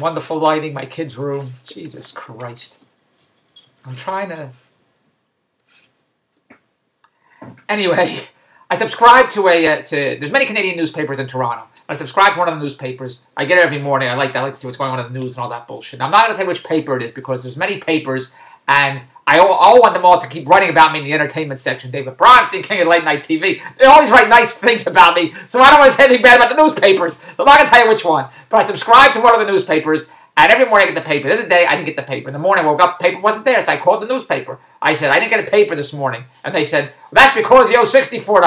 Wonderful lighting, my kid's room. Jesus Christ. I'm trying to... Anyway, I subscribe to there's many Canadian newspapers in Toronto. I subscribe to one of the newspapers. I get it every morning. I like that. I like to see what's going on in the news and all that bullshit. Now, I'm not going to say which paper it is because there's many papers, and I want them all to keep writing about me in the entertainment section. David Bronstein, king of late night TV. They always write nice things about me, so I don't want to say anything bad about the newspapers. So I'm not going to tell you which one. But I subscribe to one of the newspapers, and every morning I get the paper. The other day, I didn't get the paper. In the morning, I woke up, the paper wasn't there, so I called the newspaper. I said, I didn't get a paper this morning. And they said, well, that's because you owe $64.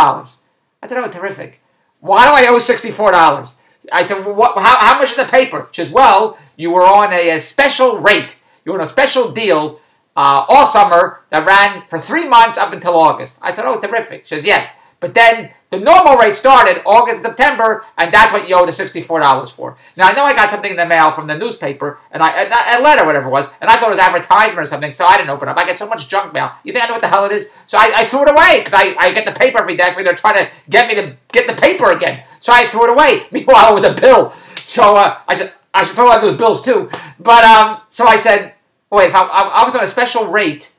I said, oh, terrific. Why do I owe $64? I said, well, how much is the paper? She says, well, you were on a special rate. You were on a special deal all summer that ran for 3 months up until August. I said, oh, terrific. She says, yes. But then the normal rate started August and September, and that's what you owe the $64 for. Now, I know I got something in the mail from the newspaper, and a letter, whatever it was, and I thought it was advertisement or something, so I didn't open it up. I get so much junk mail. You think I know what the hell it is? So I threw it away, because I get the paper every day. I figured they're trying to get me to get the paper again. So I threw it away. Meanwhile, it was a bill. So I should throw out those bills, too. But, so I said, wait, if I was on a special rate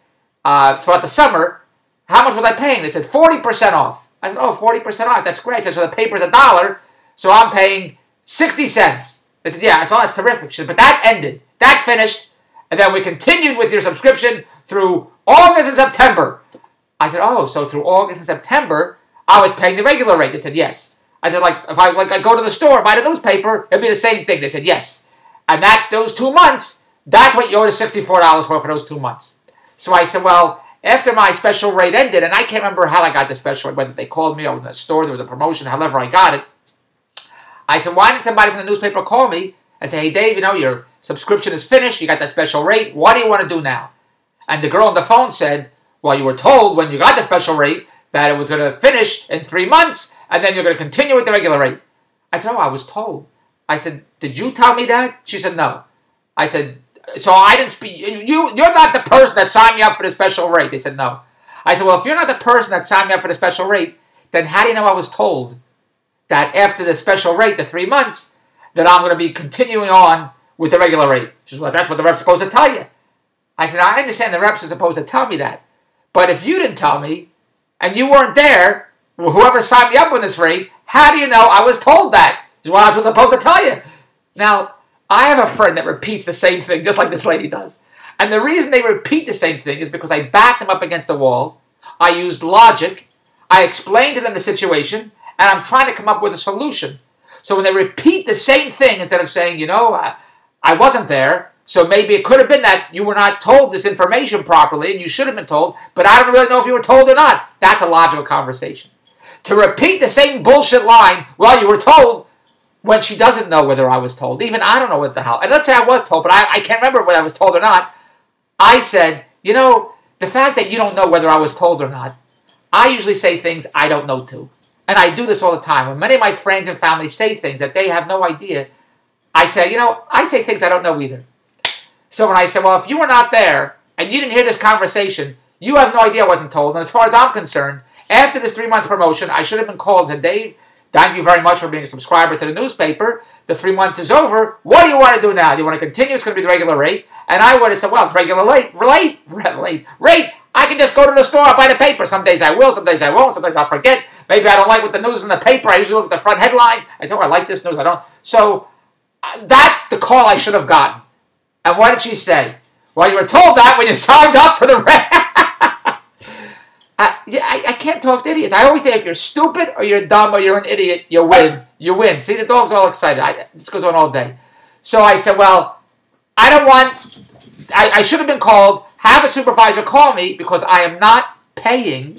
throughout the summer, how much was I paying? They said 40% off. I said, oh, 40% off. That's great. I said, so the paper's $1, so I'm paying 60 cents. They said, yeah. I said, oh, that's terrific. She said, but that ended. That finished. And then we continued with your subscription through August and September. I said, oh, so through August and September, I was paying the regular rate. They said, yes. I said, like, if I go to the store, buy the newspaper, it'd be the same thing. They said, yes. And those 2 months, that's what you owe the $64 for those 2 months. So I said, well, after my special rate ended, and I can't remember how I got the special rate, whether they called me, I was in a store, there was a promotion, however I got it. I said, why didn't somebody from the newspaper call me and say, hey, Dave, you know, your subscription is finished, you got that special rate, what do you want to do now? And the girl on the phone said, well, you were told when you got the special rate that it was going to finish in 3 months, and then you're going to continue with the regular rate. I said, oh, I was told. I said, did you tell me that? She said, no. I said, so I didn't speak. You're not the person that signed me up for the special rate. They said no. I said, well, if you're not the person that signed me up for the special rate, then how do you know I was told that after the special rate, the 3 months, that I'm going to be continuing on with the regular rate? She said, well, that's what the rep's supposed to tell you. I said, I understand the reps are supposed to tell me that. But if you didn't tell me, and you weren't there, whoever signed me up on this rate, how do you know I was told that? She said, well, that's what I'm supposed to tell you. Now, I have a friend that repeats the same thing, just like this lady does. And the reason they repeat the same thing is because I backed them up against the wall. I used logic. I explained to them the situation. And I'm trying to come up with a solution. So when they repeat the same thing, instead of saying, you know, I wasn't there, so maybe it could have been that you were not told this information properly, and you should have been told, but I don't really know if you were told or not. That's a logical conversation. To repeat the same bullshit line, well, you were told, when she doesn't know whether I was told. Even I don't know what the hell. And let's say I was told, but I can't remember whether I was told or not. I said, you know, the fact that you don't know whether I was told or not, I usually say things I don't know too. And I do this all the time. When many of my friends and family say things that they have no idea, I say, you know, I say things I don't know either. So when I say, well, if you were not there and you didn't hear this conversation, you have no idea I wasn't told. And as far as I'm concerned, after this 3-month promotion, I should have been called and said, Dave, thank you very much for being a subscriber to the newspaper. The 3 months is over. What do you want to do now? Do you want to continue? It's going to be the regular rate. And I would have said, well, it's regular rate. I can just go to the store and buy the paper. Some days I will, some days I won't, sometimes I'll forget. Maybe I don't like what the news is in the paper. I usually look at the front headlines. I say, oh, I like this news. I don't. So that's the call I should have gotten. And what did she say? Well, you were told that when you signed up for the rate. I can't talk to idiots. I always say if you're stupid or you're dumb or you're an idiot, you win. You win. See, the dog's all excited. This goes on all day. So I said, well, I don't want... I should have been called. Have a supervisor call me because I am not paying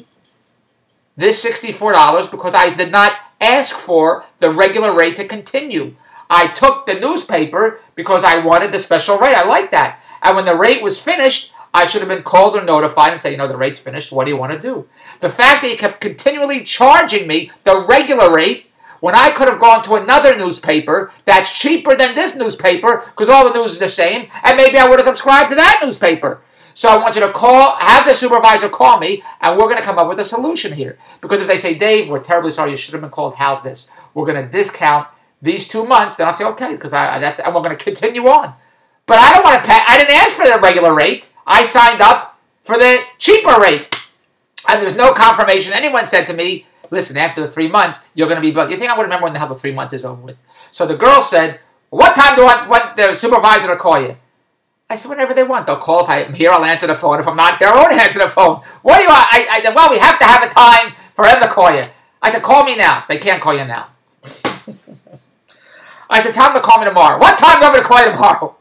this $64 because I did not ask for the regular rate to continue. I took the newspaper because I wanted the special rate. I like that. And when the rate was finished, I should have been called or notified and say, you know, the rate's finished. What do you want to do? The fact that he kept continually charging me the regular rate when I could have gone to another newspaper that's cheaper than this newspaper because all the news is the same, and maybe I would have subscribed to that newspaper. So I want you to have the supervisor call me, and we're going to come up with a solution here. Because if they say, Dave, we're terribly sorry, you should have been called, how's this? We're going to discount these 2 months, then I'll say, okay, because I'm going to continue on. But I don't want to pay. I didn't ask for the regular rate. I signed up for the cheaper rate. And there's no confirmation. Anyone said to me, listen, after the 3 months, you're going to be billed. You think I would remember when the hell the 3 months is over with? So the girl said, what time do I want the supervisor to call you? I said, whenever they want. They'll call. If I'm here, I'll answer the phone. If I'm not here, I won't answer the phone. What do you want? I said, well, we have to have a time for them to call you. I said, call me now. They can't call you now. I said, tell them to call me tomorrow. What time do you want me to call you tomorrow?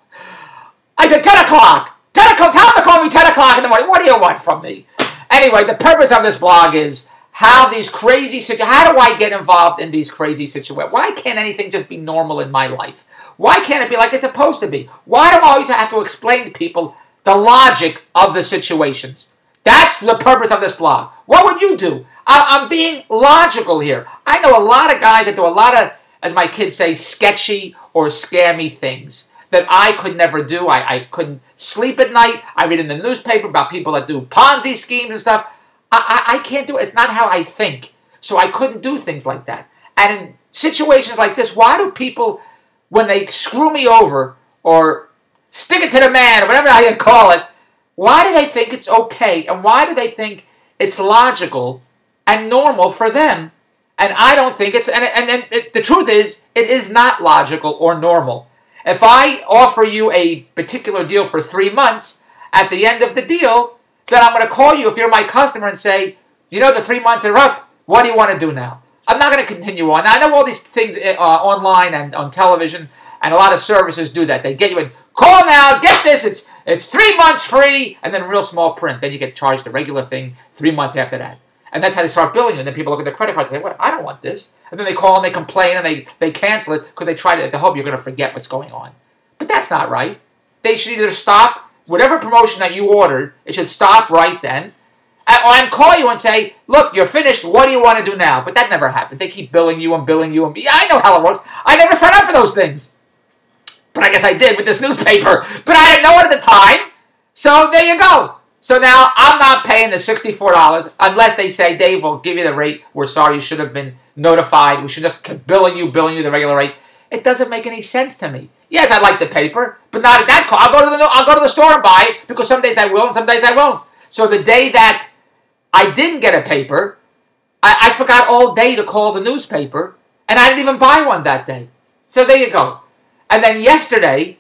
I said, 10 o'clock. 10 o'clock. Tell them to call me 10 o'clock in the morning. What do you want from me? Anyway, the purpose of this blog is how these crazy situations, how do I get involved in these crazy situations? Why can't anything just be normal in my life? Why can't it be like it's supposed to be? Why do I always have to explain to people the logic of the situations? That's the purpose of this blog. What would you do? I'm being logical here. I know a lot of guys that do a lot of, as my kids say, sketchy or scammy things that I could never do. I couldn't sleep at night. I read in the newspaper about people that do Ponzi schemes and stuff. I can't do it. It's not how I think. So I couldn't do things like that. And in situations like this, why do people, when they screw me over or stick it to the man or whatever I call it, why do they think it's okay? And why do they think it's logical and normal for them? And I don't think it's, the truth is, it is not logical or normal. If I offer you a particular deal for 3 months, at the end of the deal, then I'm going to call you if you're my customer and say, you know, the 3 months are up. What do you want to do now? I'm not going to continue on. Now, I know all these things online and on television, and a lot of services do that. They get you in, call now, get this, it's 3 months free, and then real small print. Then you get charged the regular thing 3 months after that. And that's how they start billing you. And then people look at their credit cards and say, well, I don't want this. And then they call and they complain and they cancel it because they try to hope you're going to forget what's going on. But that's not right. They should either stop whatever promotion that you ordered, it should stop right then. And call you and say, look, you're finished. What do you want to do now? But that never happens. They keep billing you and billing you. Yeah, I know how it works. I never signed up for those things. But I guess I did with this newspaper. But I didn't know it at the time. So there you go. So now I'm not paying the $64 unless they say, Dave, we'll give you the rate. We're sorry, you should have been notified. We should just keep billing you the regular rate. It doesn't make any sense to me. Yes, I like the paper, but not at that cost. I'll go to the store and buy it because some days I will and some days I won't. So the day that I didn't get a paper, I forgot all day to call the newspaper, and I didn't even buy one that day. So there you go. And then yesterday,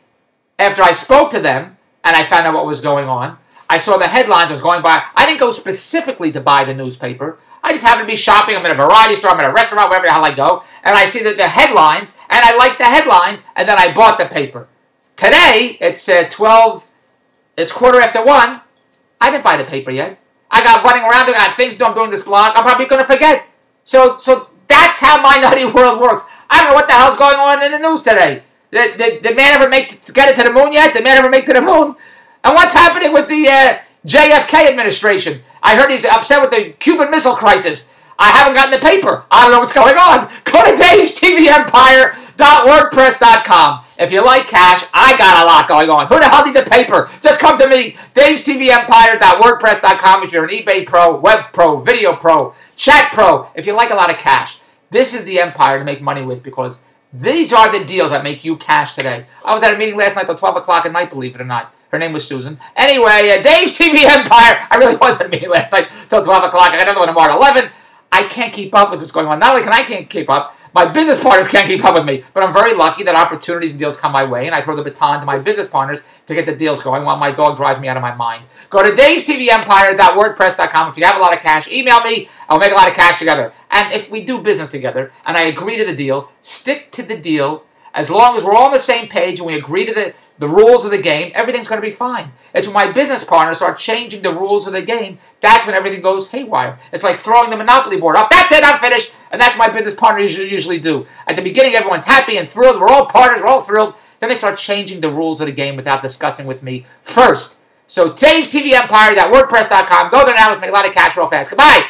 after I spoke to them and I found out what was going on, I saw the headlines I was going by. I didn't go specifically to buy the newspaper. I just happened to be shopping. I'm in a variety store. I'm in a restaurant, wherever the hell I go. And I see the headlines, and I like the headlines, and then I bought the paper. Today, it's 12, it's 1:15. I didn't buy the paper yet. I got running around. I got things to do. I'm doing this blog. I'm probably going to forget. So that's how my nutty world works. I don't know what the hell's going on in the news today. Did man ever get it to the moon yet? Did man ever make it to the moon? And what's happening with the JFK administration? I heard he's upset with the Cuban Missile Crisis. I haven't gotten the paper. I don't know what's going on. Go to DavesTVEmpire.wordpress.com. If you like cash, I got a lot going on. Who the hell needs a paper? Just come to me. DavesTVEmpire.wordpress.com if you're an eBay pro, web pro, video pro, chat pro. If you like a lot of cash, this is the empire to make money with because these are the deals that make you cash today. I was at a meeting last night till 12 o'clock at night, believe it or not. Her name was Susan. Anyway, Dave's TV Empire. I really was at a meeting last night till 12 o'clock. I got another one tomorrow at 11. I can't keep up with what's going on. Not only can't keep up, my business partners can't keep up with me. But I'm very lucky that opportunities and deals come my way, and I throw the baton to my business partners to get the deals going while my dog drives me out of my mind. Go to DavesTVEmpire.wordpress.com. If you have a lot of cash, email me. I'll make a lot of cash together. And if we do business together, and I agree to the deal, stick to the deal. As long as we're all on the same page and we agree to the rules of the game, everything's going to be fine. It's when my business partners start changing the rules of the game, that's when everything goes haywire. It's like throwing the Monopoly board up. That's it, I'm finished. And that's what my business partners usually do. At the beginning, everyone's happy and thrilled. We're all partners. We're all thrilled. Then they start changing the rules of the game without discussing with me first. So, DavesTVEmpire.wordpress.com. Go there now. Let's make a lot of cash real fast. Goodbye.